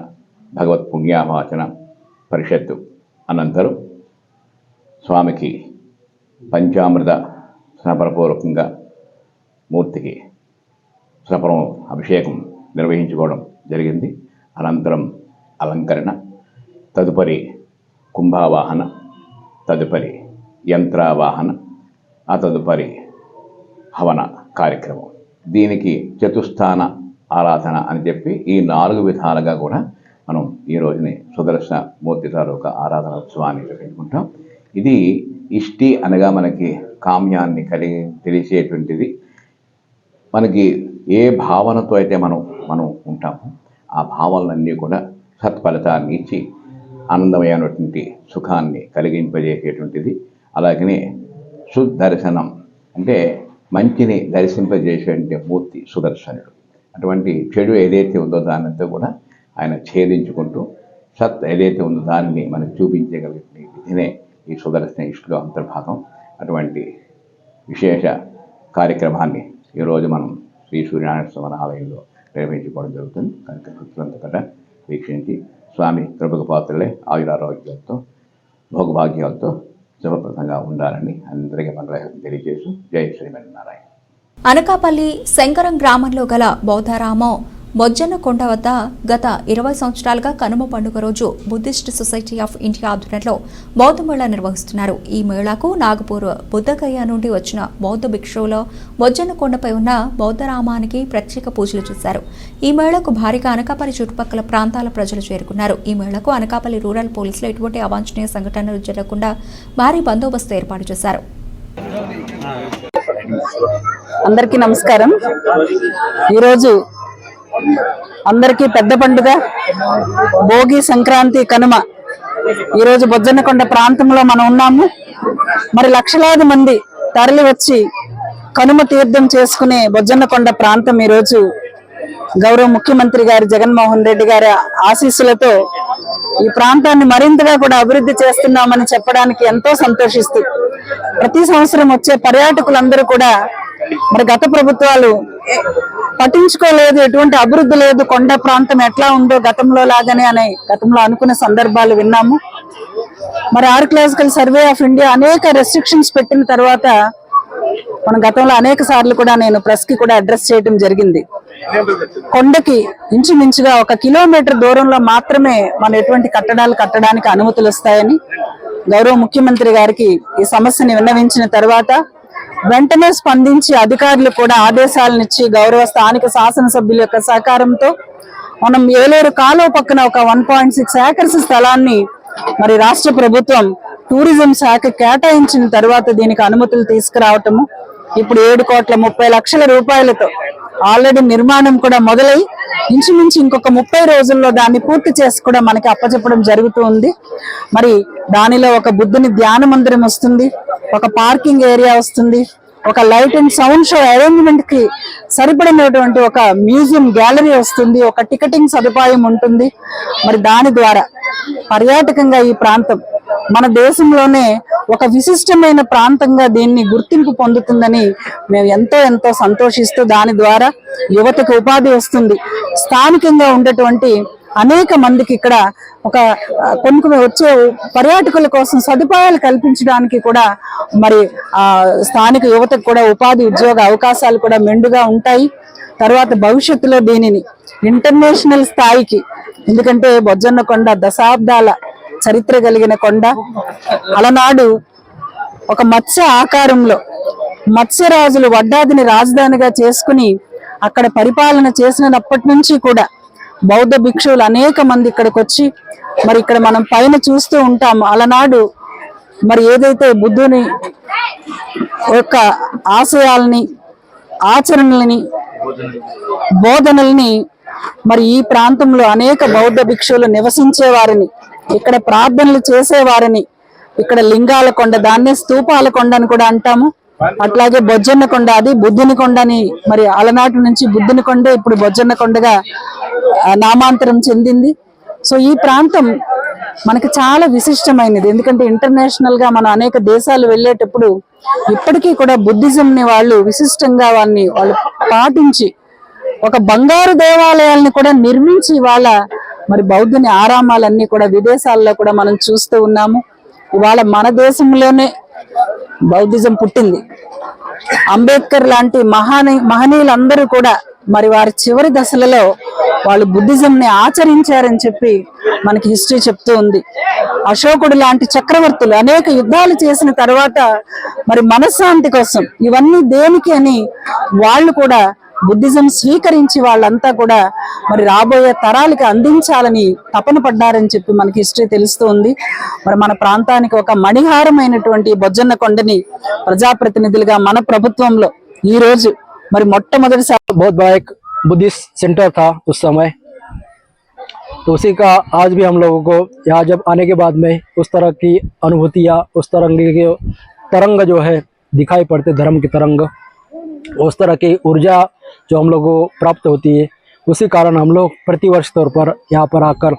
భగవత్ పుణ్యావాచన పరిషత్తు అనంతరం స్వామికి పంచామృత స్నపరపూర్వకంగా మూర్తికి స్నపరం అభిషేకం నిర్వహించుకోవడం జరిగింది. అనంతరం అలంకరణ, తదుపరి కుంభావాహన, తదుపరి యంత్రావాహన, ఆ తదుపరి హవన కార్యక్రమం. దీనికి చతుస్థాన ఆరాధన అని చెప్పి ఈ 4 విధాలుగా కూడా మనం ఈ రోజుని సుదర్శన మూర్తి తాలూకా ఆరాధన ఉత్సవాన్ని నిర్వహించుకుంటాం. ఇది ఇష్టి అనగా మనకి కామ్యాన్ని తెలిసేటువంటిది. మనకి ఏ భావనతో అయితే మనం ఉంటామో ఆ భావనలన్నీ కూడా సత్ఫలితాన్ని ఇచ్చి ఆనందమైనటువంటి సుఖాన్ని కలిగింపజేసేటువంటిది. అలాగనే సుదర్శనం అంటే మంచిని దర్శింపజేసేటువంటి మూర్తి సుదర్శనుడు. అటువంటి చెడు ఏదైతే ఉందో దానంతా కూడా ఆయన ఛేదించుకుంటూ సత్ ఏదైతే ఉందో దానిని మనకు చూపించగలిగే విధినే ఈ సుదర్శన ఇష్టిలో అంతర్భాగం. అటువంటి విశేష కార్యక్రమాన్ని ఈరోజు మనం శ్రీ సూర్యనారాయణ స్వామి ఆలయంలో నిర్వహించుకోవడం జరుగుతుంది. కనుక భక్తులంతా కూడా వీక్షించి స్వామి కృపకు పాత్రలే ఆయురారోగ్యాలతో భోగభాగ్యాలతో శుభప్రదంగా ఉండాలని అందరికీ మంగళం తెలియజేస్తూ జై శ్రీమన్నారాయణ. అనకాపల్లి శంకరం గ్రామంలో గల బౌద్ధరామం మొజ్జన్నకొండ వద్ద గత 20 సంవత్సరాలుగా కనుమ పండుగ రోజు బుద్ధిస్ట్ సొసైటీ ఆఫ్ ఇండియా ఆధ్వర్యంలో బౌద్ధ మేళా నిర్వహిస్తున్నారు. ఈ మేళాకు నాగపూర్ బుద్ధగయ నుండి వచ్చిన బౌద్ధ భిక్షువులు మొజ్జన్నకొండపై ఉన్న బౌద్ధరామానికి ప్రత్యేక పూజలు చేశారు. ఈ మేళాకు భారీగా అనకాపల్లి చుట్టుపక్కల ప్రాంతాల ప్రజలు చేరుకున్నారు. ఈ మేళాకు అనకాపల్లి రూరల్ పోలీసులు ఎటువంటి అవాంఛనీయ సంఘటనలు జరగకుండా భారీ బందోబస్తు ఏర్పాటు చేశారు. అందరికీ నమస్కారం. ఈరోజు అందరికీ పెద్ద పండుగ భోగి, సంక్రాంతి, కనుమ. ఈరోజు బొజ్జన్నకొండ ప్రాంతంలో మనం ఉన్నాము. మరి లక్షలాది మంది తరలి వచ్చి కనుమ తీర్థం చేసుకునే బొజ్జన్నకొండ ప్రాంతం ఈరోజు గౌరవ ముఖ్యమంత్రి గారి జగన్మోహన్ రెడ్డి గారి ఆశీస్సులతో ఈ ప్రాంతాన్ని మరింతగా కూడా అభివృద్ధి చేస్తున్నామని చెప్పడానికి ఎంతో సంతోషిస్తూ ప్రతి సంవత్సరం వచ్చే పర్యాటకులందరూ కూడా మరి గత ప్రభుత్వాలు పట్టించుకోలేదు, ఎటువంటి అభివృద్ధి లేదు, కొండ ప్రాంతం ఎట్లా ఉందో గతంలో లాగానే అని గతంలో అనుకునే సందర్భాలు విన్నాము. మరి ఆర్కియలాజికల్ సర్వే ఆఫ్ ఇండియా అనేక రెస్ట్రిక్షన్స్ పెట్టిన తర్వాత మనం గతంలో అనేక సార్లు కూడా నేను ప్రెస్ కి కూడా అడ్రస్ చేయడం జరిగింది. కొండకి ఇంచుమించుగా 1 కిలోమీటర్ దూరంలో మాత్రమే మనం ఎటువంటి కట్టడాలు కట్టడానికి అనుమతులు వస్తాయని గౌరవ ముఖ్యమంత్రి గారికి ఈ సమస్యని విన్నవించిన తర్వాత వెంటనే స్పందించి అధికారులు కూడా ఆదేశాలనిచ్చి గౌరవ స్థానిక శాసనసభ్యుల యొక్క సహకారంతో మనం ఏలేరు కాలువ పక్కన ఒక 1.6 ఏకర్స్ స్థలాన్ని మరి రాష్ట్ర ప్రభుత్వం టూరిజం శాఖ కేటాయించిన తర్వాత దీనికి అనుమతులు తీసుకురావటము, ఇప్పుడు 7,30,00,000 రూపాయలతో ఆల్రెడీ నిర్మాణం కూడా మొదలై ఇంచుమించు ఇంకొక 30 రోజుల్లో దాన్ని పూర్తి చేసి కూడా మనకి అప్పచెప్పడం జరుగుతూ ఉంది. మరి దానిలో ఒక బుద్ధుని ధ్యాన మందిరం వస్తుంది, ఒక పార్కింగ్ ఏరియా వస్తుంది, ఒక light and sound show arrangement కి సరిపడినటువంటి ఒక మ్యూజియం గ్యాలరీ వస్తుంది, ఒక టికెటింగ్ సదుపాయం ఉంటుంది. మరి దాని ద్వారా పర్యాటకంగా ఈ ప్రాంతం మన దేశంలోనే ఒక విశిష్టమైన ప్రాంతంగా దీన్ని గుర్తింపు పొందుతుందని మేము ఎంతో సంతోషిస్తూ దాని ద్వారా యువతకు ఉపాధి వస్తుంది. స్థానికంగా ఉండేటువంటి అనేక మందికి ఇక్కడ ఒక కొన్ని వచ్చే పర్యాటకుల కోసం సదుపాయాలు కల్పించడానికి కూడా మరి స్థానిక యువతకు కూడా ఉపాధి ఉద్యోగ అవకాశాలు కూడా మెండుగా ఉంటాయి. తర్వాత భవిష్యత్తులో దీనిని ఇంటర్నేషనల్ స్థాయికి, ఎందుకంటే బొజ్జన్న కొండ దశాబ్దాల చరిత్ర కలిగిన కొండ. అలనాడు ఒక మత్స్య ఆకారంలో మత్స్యరాజులు వడ్డాదిని రాజధానిగా చేసుకుని అక్కడ పరిపాలన చేసినప్పటి నుంచి కూడా బౌద్ధ భిక్షువులు అనేక మంది ఇక్కడికి వచ్చి, మరి ఇక్కడ మనం పైన చూస్తూ ఉంటాము, అలనాడు మరి ఏదైతే బుద్ధుని యొక్క ఆశయాలని, ఆచరణలని, బోధనల్ని మరి ఈ ప్రాంతంలో అనేక బౌద్ధ భిక్షువులు నివసించేవారని, ఇక్కడ ప్రార్థనలు చేసేవారని, ఇక్కడ లింగాల కొండ, దాన్నే స్తూపాల కొండ అని కూడా అంటాము. అట్లాగే బొజ్జన్న కొండ, అది బుద్ధుని కొండని, మరి అలనాటి నుంచి బుద్ధుని కొండ ఇప్పుడు బొజ్జన్న కొండగా నామాంతరం చెందింది. సో ఈ ప్రాంతం మనకి చాలా విశిష్టమైనది. ఎందుకంటే ఇంటర్నేషనల్ గా మనం అనేక దేశాలు వెళ్ళేటప్పుడు ఇప్పటికీ కూడా బుద్ధిజం ని వాళ్ళు విశిష్టంగా వాళ్ళు పాటించి ఒక బంగారు దేవాలయాల్ని కూడా నిర్మించి వాళ్ళ మరి బౌద్ధుని ఆరామాలన్నీ కూడా విదేశాల్లో కూడా మనం చూస్తూ ఉన్నాము. ఇవాళ మన దేశంలోనే బౌద్ధిజం పుట్టింది. అంబేద్కర్ లాంటి మహనీయులందరూ కూడా మరి వారి చివరి దశలలో వాళ్ళు బుద్ధిజం ని ఆచరించారని చెప్పి మనకి హిస్టరీ చెప్తూ ఉంది. అశోకుడు లాంటి చక్రవర్తులు అనేక యుద్ధాలు చేసిన తర్వాత మరి మనశ్శాంతి కోసం ఇవన్నీ దేనికి అని వాళ్ళు కూడా బుద్ధిజం స్వీకరించి వాళ్ళంతా కూడా మరి రాబోయే తరాలకి అందించాలని తపన పడ్డారని చెప్పి మనకి హిస్టరీ తెలుస్తూ ఉంది. మరి మన ప్రాంతానికి ఒక మణిహారమైనటువంటి బొజ్జన్న కొండని ప్రజాప్రతినిధులుగా మన ప్రభుత్వంలో ఈ రోజు మరి మొట్టమొదటిసారి बहुत बड़ा एक बुद्धिस्ट सेंटर था उस समय, तो उसी का आज भी हम लोगों को यहाँ जब आने के बाद में उस तरह की अनुभूतियाँ, उस तरह के तरंग जो है दिखाई पड़ते, धर्म की तरंग, उस तरह की ऊर्जा जो हम लोगों को प्राप्त होती है, उसी कारण हम लोग प्रतिवर्ष तौर पर यहाँ पर आकर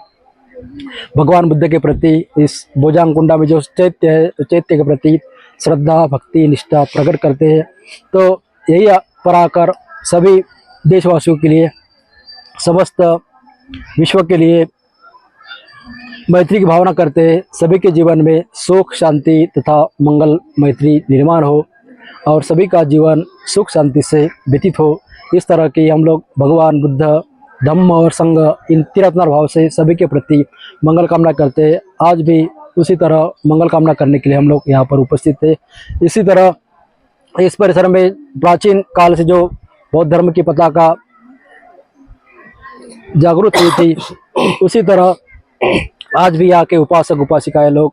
भगवान बुद्ध के प्रति, इस बोजांग कुंडा में जो चैत्य के प्रति श्रद्धा, भक्ति, निष्ठा प्रकट करते हैं। तो यही पर आकर सभी देशवासियों के लिए, समस्त विश्व के लिए मैत्री की भावना करते हैं। सभी के जीवन में सुख, शांति तथा मंगल, मैत्री निर्माण हो और सभी का जीवन सुख शांति से व्यतीत हो। इस तरह की हम लोग भगवान बुद्ध, धम्म और संघ, इन त्रिरत्न भाव से सभी के प्रति मंगल कामना करते हैं। आज भी उसी तरह मंगल कामना करने के लिए हम लोग यहाँ पर उपस्थित थे। इसी तरह इस परिसर में प्राचीन काल से जो बौद्ध धर्म की पताका जागृत हुई थी, उसी तरह आज भी यहाँ के उपासक उपासिकाएं लोग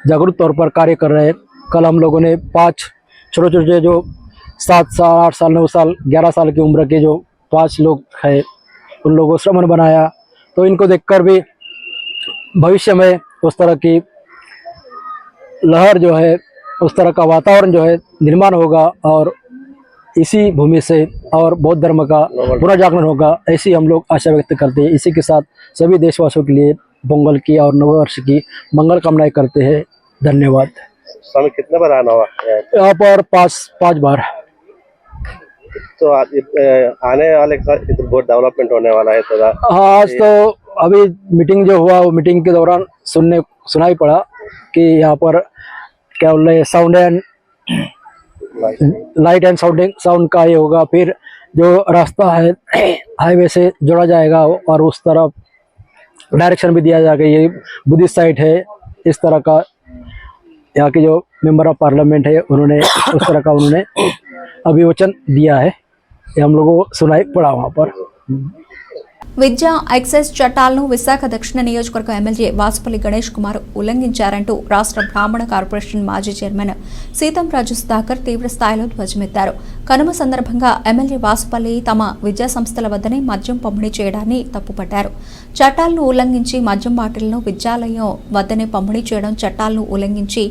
जागरूक तौर पर कार्य कर रहे हैं। कल हम लोगों ने 5 छोटे छोटे जो 7 साल, 8 साल, 9 साल, 11 साल की उम्र के जो 5 लोग हैं, उन लोगों को श्रमण बनाया। तो इनको देखकर भी भविष्य में उस तरह की लहर जो है, उस तरह का वातावरण जो है निर्माण होगा और इसी भूमि से और बौद्ध धर्म का पुनर्जागरण होगा, ऐसी हम लोग आशा व्यक्त करते हैं। इसी के साथ सभी देशवासियों के लिए पोंगल की और नववर्ष की मंगल कामनाएं करते हैं। धन्यवाद। स्वामी कितने बार आना हुआ यहाँ पर 5 बार। तो आने वाले इधर बहुत डेवलपमेंट होने वाला है थोड़ा। हाँ, आज तो अभी मीटिंग जो हुआ, वो मीटिंग के दौरान सुनाई पड़ा कि यहाँ पर क्या बोल रहे, sound and light and sound का ये होगा। फिर जो रास्ता है हाईवे से जोड़ा जाएगा और उस तरफ डायरेक्शन भी दिया जाएगा। ये बुद्धिस्ट साइट है, इस तरह का यहाँ के जो मेंबर ऑफ पार्लियामेंट है उन्होंने उस तरह का उन्होंने अभिवचन दिया है। ये हम लोगों को सुनाई पड़ा वहाँ पर। విద్యా ఎక్సైజ్ చట్టాలను విశాఖ దక్షిణ నియోజకవర్గం ఎమ్మెల్యే వాసుపల్లి గణేష్ కుమార్ ఉల్లంఘించారంటూ రాష్ట్ర బ్రాహ్మణ కార్పొరేషన్ మాజీ చైర్మన్ సీతంరాజు సుధాకర్ తీవ్ర స్థాయిలో ధ్వజమెత్తారు. కనుమ సందర్భంగా ఎమ్మెల్యే వాసుపల్లి తమ విద్యా సంస్థల వద్దనే మద్యం పంపిణీ చేయడాన్ని తప్పుపట్టారు. చట్టాలను ఉల్లంఘించి మద్యం బాటిళ్లను విద్యాలయం వద్దనే పంపిణీ చేయడం చట్టాలను ఉల్లంఘించి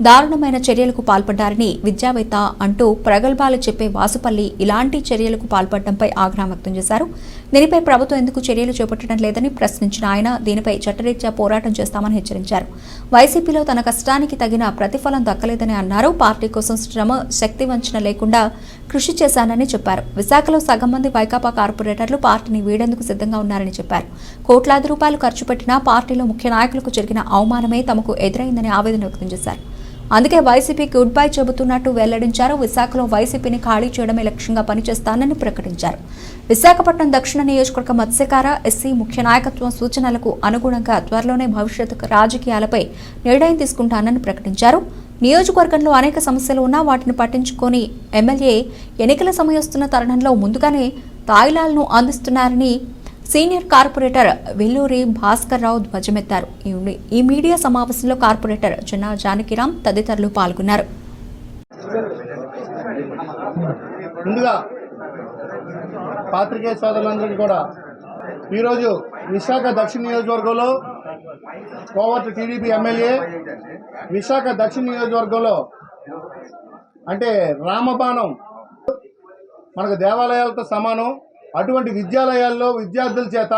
దారుణమైన చర్యలకు పాల్పడ్డారని విద్యావేత్త అంటూ ప్రగల్భాలు చెప్పే వాసుపల్లి ఇలాంటి చర్యలకు పాల్పడడంపై ఆగ్రహం వ్యక్తం చేశారు. దీనిపై ప్రభుత్వం ఎందుకు చర్యలు చేపట్టడం లేదని ప్రశ్నించిన ఆయన దీనిపై చట్టరీత్యా పోరాటం చేస్తామని హెచ్చరించారు. వైసీపీలో తన కష్టానికి తగిన ప్రతిఫలం దక్కలేదని అన్నారు. పార్టీ కోసం శ్రమ, శక్తి వంచన లేకుండా కృషి చేశానని చెప్పారు. విశాఖలో సగం మంది వైకాపా కార్పొరేటర్లు పార్టీని వీడేందుకు సిద్ధంగా ఉన్నారని చెప్పారు. కోట్లాది రూపాయలు ఖర్చు పెట్టినా పార్టీలో ముఖ్య నాయకులకు జరిగిన అవమానమే తమకు ఎదురైందని ఆవేదన వ్యక్తం చేశారు. అందుకే వైసీపీకి గుడ్ బై చెబుతున్నట్టు వెల్లడించారు. విశాఖలో వైసీపీని ఖాళీ చేయడమే లక్ష్యంగా పనిచేస్తానని ప్రకటించారు. విశాఖపట్నం దక్షిణ నియోజకవర్గ మత్స్యకార ఎస్సీ ముఖ్య నాయకత్వం సూచనలకు అనుగుణంగా త్వరలోనే భవిష్యత్తు రాజకీయాలపై నిర్ణయం తీసుకుంటానని ప్రకటించారు. నియోజకవర్గంలో అనేక సమస్యలు ఉన్నా వాటిని పట్టించుకొని ఎమ్మెల్యే ఎన్నికల సమయం వస్తున్న తరుణంలో ముందుగానే తాయిలాలను అందిస్తున్నారని సీనియర్ కార్పొరేటర్ వెల్లూరి భాస్కర్ రావు ధ్వజమెత్తారు. ఈ మీడియా సమావేశంలో కార్పొరేటర్ జన్నా జానకిరామ్ తదితరులు పాల్గొన్నారు. ముందుగా పాత్రికేయ సోదరులందరికీ కూడా ఈరోజు విశాఖ దక్షిణ నియోజకవర్గంలో కోవట్ల టీడీపీ ఎమ్మెల్యే విశాఖ దక్షిణ నియోజకవర్గంలో అంటే రామబాణం మనకు దేవాలయాలతో సమానం. అటువంటి విద్యాలయాల్లో విద్యార్థుల చేత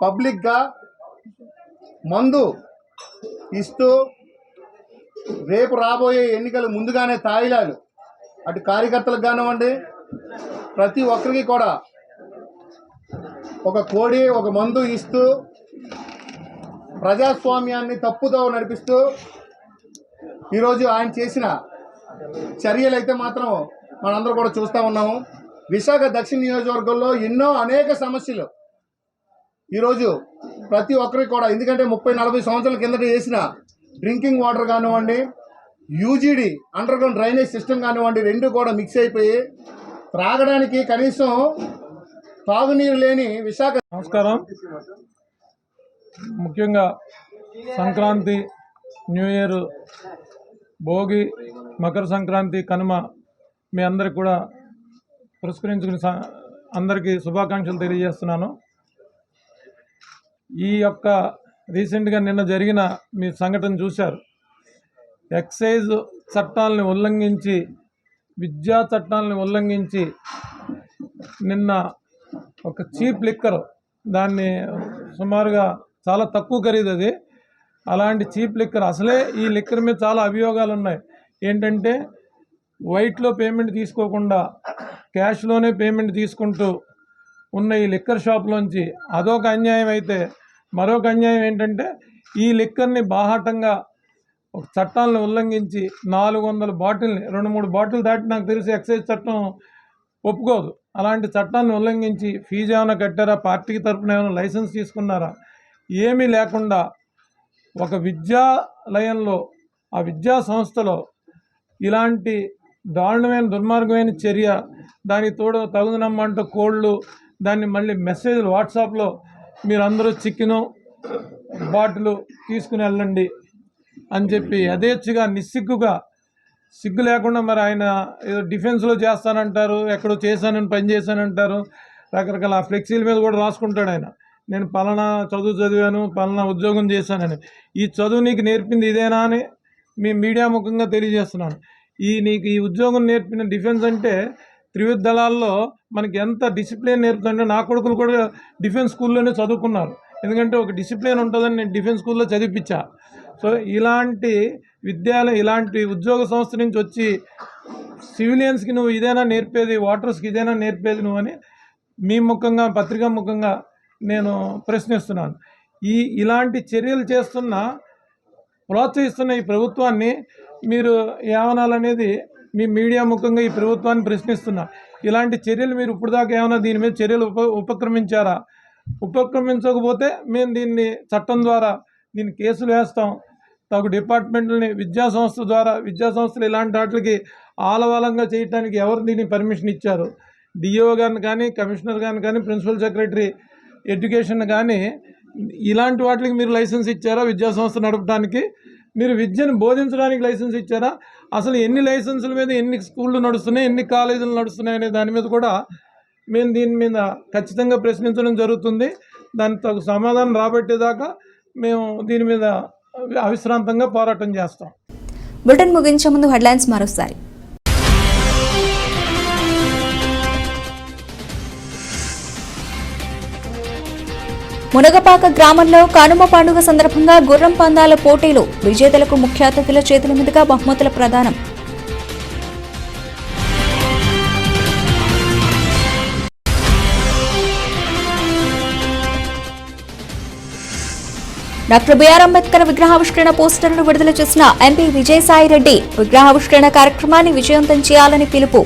పబ్లిక్గా మందు ఇస్తూ రేపు రాబోయే ఎన్నికలు ముందుగానే తాయిలాలు అటు కార్యకర్తలకు కానివ్వండి ప్రతి ఒక్కరికి కూడా ఒక కోడి ఒక మందు ఇస్తూ ప్రజాస్వామ్యాన్ని తప్పుదో నడిపిస్తూ ఈరోజు ఆయన చేసిన చర్యలు అయితే మాత్రం మనందరూ కూడా చూస్తూ ఉన్నాము. విశాఖ దక్షిణ నియోజకవర్గంలో అనేక సమస్యలు ఈరోజు ప్రతి ఒక్కరికి కూడా, ఎందుకంటే 30-40 సంవత్సరాల కిందట చేసిన డ్రింకింగ్ వాటర్ కానివ్వండి, UGD under ground drainage system కానివ్వండి, రెండు కూడా మిక్స్ అయిపోయి త్రాగడానికి కనీసం తాగునీరు లేని విశాఖ. నమస్కారం. ముఖ్యంగా సంక్రాంతి, న్యూ ఇయర్, భోగి, మకర సంక్రాంతి, కనుమ మీ అందరికి కూడా పురస్కరించుకుని అందరికీ శుభాకాంక్షలు తెలియజేస్తున్నాను. ఈ యొక్క రీసెంట్గా నిన్న జరిగిన మీ సంఘటన చూశారు. ఎక్సైజ్ చట్టాలని ఉల్లంఘించి, విద్యా చట్టాలని ఉల్లంఘించి నిన్న ఒక చీప్ లిక్కర్, దాన్ని సుమారుగా చాలా తక్కువ ఖరీదు అది, అలాంటి చీప్ లిక్కర్, అసలే ఈ లిక్కర్ మీద చాలా అభియోగాలు ఉన్నాయి. ఏంటంటే వైట్లో పేమెంట్ తీసుకోకుండా క్యాష్లోనే పేమెంట్ తీసుకుంటూ ఉన్న ఈ లిక్కర్ షాప్లోంచి అదొక అన్యాయం అయితే, మరొక అన్యాయం ఏంటంటే ఈ లిక్కర్ని బాహాటంగా ఒక చట్టాలను ఉల్లంఘించి 400 బాటిల్ని, 2-3 బాటిల్ దాటి నాకు తెలిసి ఎక్సైజ్ చట్టం ఒప్పుకోదు. అలాంటి చట్టాన్ని ఉల్లంఘించి ఫీజు ఏమైనా కట్టారా, పార్టీకి తరఫున ఏమైనా లైసెన్స్ తీసుకున్నారా, ఏమీ లేకుండా ఒక విద్యాలయంలో, ఆ విద్యా సంస్థలో ఇలాంటి దారుణమైన దుర్మార్గమైన చర్య, దానికి తోడు తగుదనమ్మంటూ కోళ్ళు, దాన్ని మళ్ళీ మెసేజ్లు వాట్సాప్లో మీరందరూ చికెను బాటిల్ తీసుకుని వెళ్ళండి అని చెప్పి యథేచ్ఛగా నిస్సిగ్గుగా, సిగ్గు లేకుండా మరి ఆయన ఏదో డిఫెన్స్లో చేస్తానంటారు, ఎక్కడో చేశానని పని చేశానంటారు, రకరకాల ఫ్లెక్సీల మీద కూడా రాసుకుంటాడు ఆయన, నేను పలానా చదువు చదివాను, పలానా ఉద్యోగం చేశానని. ఈ చదువు నీకు నేర్పింది ఇదేనా అని మీ మీడియా ముఖంగా తెలియజేస్తున్నాను. నీకు ఈ ఉద్యోగం నేర్పిన డిఫెన్స్ అంటే త్రివిధ దళాల్లో మనకి ఎంత డిసిప్లిన్ నేర్పుతుందంటే, నా కొడుకులు కూడా డిఫెన్స్ స్కూల్లోనే చదువుకున్నారు. ఎందుకంటే ఒక డిసిప్లిన్ ఉంటుందని నేను డిఫెన్స్ స్కూల్లో చదివించా. సో ఇలాంటి విద్యాలయం, ఇలాంటి ఉద్యోగ సంస్థ నుంచి వచ్చి సివిలియన్స్కి నువ్వు ఇదేనా నేర్పేది, వాటర్స్కి ఇదేనా నేర్పేది నువ్వు అని మీ ముఖంగా, పత్రికా ముఖంగా నేను ప్రశ్నిస్తున్నాను. ఇలాంటి చర్యలు ప్రోత్సహిస్తున్న ఈ ప్రభుత్వాన్ని మీరు ఏమనాలనేది మీ మీడియా ముఖంగా ఈ ప్రభుత్వాన్ని ప్రశ్నిస్తున్నా. ఇలాంటి చర్యలు మీరు ఇప్పుడు దాకా ఏమైనా దీని మీద చర్యలు ఉపక్రమించారా? ఉపక్రమించకపోతే మేము దీన్ని చట్టం ద్వారా దీన్ని కేసులు వేస్తాం. తగు డిపార్ట్మెంట్లని విద్యా సంస్థ ద్వారా, విద్యా సంస్థలు ఇలాంటి వాటికి ఆలవాలంగా చేయడానికి ఎవరు దీన్ని పర్మిషన్ ఇచ్చారు? డిఓ గారిని కానీ, కమిషనర్ గారిని కానీ, ప్రిన్సిపల్ సెక్రటరీ ఎడ్యుకేషన్ కానీ ఇలాంటి వాటికి మీరు లైసెన్స్ ఇచ్చారా? విద్యా సంస్థ నడపడానికి మీరు విద్యను బోధించడానికి లైసెన్స్ ఇచ్చారా? అసలు ఎన్ని లైసెన్సుల మీద ఎన్ని స్కూళ్ళు నడుస్తున్నాయి, ఎన్ని కాలేజీలు నడుస్తున్నాయి అనే దాని మీద కూడా మేము దీని మీద ఖచ్చితంగా ప్రశ్నించడం జరుగుతుంది. దానికి తగు సమాధానం రాబట్టేదాకా మేము దీని మీద అవిశ్రాంతంగా పోరాటం చేస్తాం. బులెటిన్ ముగించే ముందు హెడ్లైన్స్ మరోసారి. మునగపాక గ్రామంలో కనుమ పండుగ సందర్భంగా గుర్రం పందాల పోటీలు, విజేతలకు ముఖ్య అతిథుల చేతుల మీదుగా బహుమతుల ప్రదానం. డాక్టర్ బిఆర్ అంబేద్కర్ విగ్రహావిష్కరణ పోస్టర్ను విడుదల చేసిన ఎంపీ విజయసాయిరెడ్డి విగ్రహావిష్కరణ కార్యక్రమాన్ని విజయవంతం చేయాలని పిలుపు.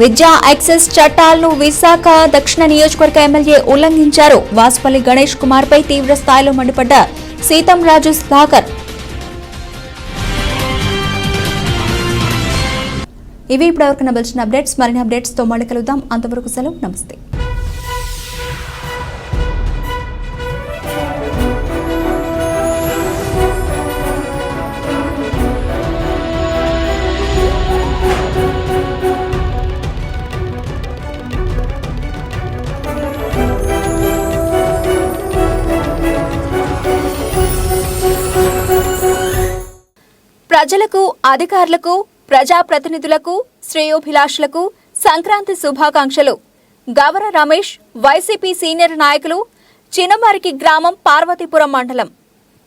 విద్యా యాక్సెస్ చట్టాలను విశాఖ దక్షిణ నియోజకవర్గ ఎమ్మెల్యే ఉల్లంఘించారు. వాసుపల్లి గణేష్ కుమార్ పై తీవ్ర స్థాయిలో మండిపడ్డ సీతంరాజు సుధాకర్. ఇవి ఇప్పటివరకు నవల్సిన అప్డేట్స్. మరిన్ని అప్డేట్స్ తో మళ్ళీ కలుద్దాం. అంతవరకు సెలవు. నమస్తే. ప్రజలకు, అధికారులకు, ప్రజాప్రతినిధులకు, శ్రేయోభిలాషులకు సంక్రాంతి శుభాకాంక్షలు. గవర రమేష్, వైసీపీ సీనియర్ నాయకులు, చిన్నమరికి గ్రామం, పార్వతీపురం మండలం.